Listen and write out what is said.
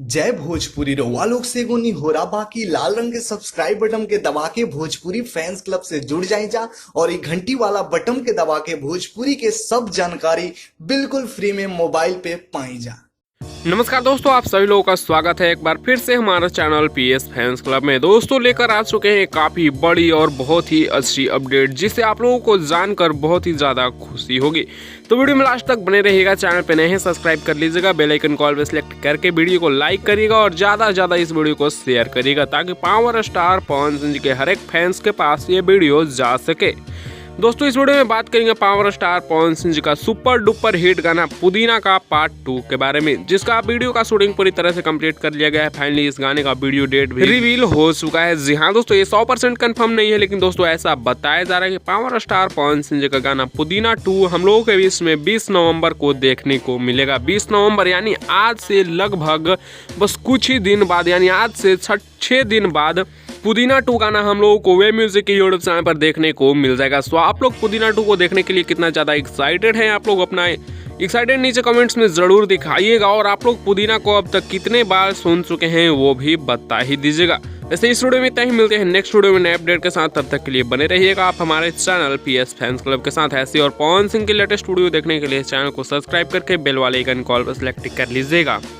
जय भोजपुरी रउआ लोग से एगो निहोरा बाकी लाल रंग के सब्सक्राइब बटन के दबा के भोजपुरी फैंस क्लब से जुड़ जाए जा और ये घंटी वाला बटन के दबा के भोजपुरी के सब जानकारी बिल्कुल फ्री में मोबाइल पे पाई जा। नमस्कार दोस्तों, आप सभी लोगों का स्वागत है एक बार फिर से हमारा चैनल पीएस फैंस क्लब में। दोस्तों लेकर आ चुके हैं काफ़ी बड़ी और बहुत ही अच्छी अपडेट जिससे आप लोगों को जानकर बहुत ही ज़्यादा खुशी होगी। तो वीडियो में लास्ट तक बने रहिएगा। चैनल पे नए हैं सब्सक्राइब कर लीजिएगा, बेल आइकन कॉल पे सिलेक्ट करके वीडियो को लाइक करिएगा और ज़्यादा से ज़्यादा इस वीडियो को शेयर करिएगा ताकि पावर स्टार पवन सिंह जी के हर एक फैंस के पास ये वीडियो जा सके। दोस्तों इस वीडियो में बात करेंगे पावर स्टार पवन सिंह जी का सुपर डुपर हिट गाना पुदीना का पार्ट 2 के बारे में, जिसका वीडियो का शूटिंग पूरी तरह से कंप्लीट कर लिया गया है। फाइनली इस गाने का वीडियो डेट भी रिवील हो चुका है। जी हाँ दोस्तों, ये 100% कंफर्म नहीं है, लेकिन दोस्तों ऐसा बताया जा रहा है कि पावर स्टार पवन सिंह जी का गाना पुदीना 2 हम लोगों के बीच में 20 नवंबर को देखने को मिलेगा। 20 नवंबर यानी आज से लगभग बस कुछ ही दिन बाद, यानी आज से 6 दिन बाद पुदीना 2 गाना हम लोगों को वे म्यूजिक के यूट्यूब चैनल पर देखने को मिल जाएगा। सो आप लोग पुदीना 2 को देखने के लिए कितना ज़्यादा एक्साइटेड हैं, आप लोग अपना एक्साइटेड नीचे कमेंट्स में ज़रूर दिखाइएगा। और आप लोग पुदीना को अब तक कितने बार सुन चुके हैं वो भी बता ही दीजिएगा। वैसे इस वीडियो में इतना ही, मिलते हैं नेक्स्ट वीडियो में नए अपडेट के साथ। तब तक के लिए बने रहिएगा आप हमारे चैनल पीएस फैंस क्लब के साथ। ऐसी और पवन सिंह की लेटेस्ट वीडियो देखने के लिए चैनल को सब्सक्राइब करके बेल वाले आइकन कॉल पर सिलेक्ट कर लीजिएगा।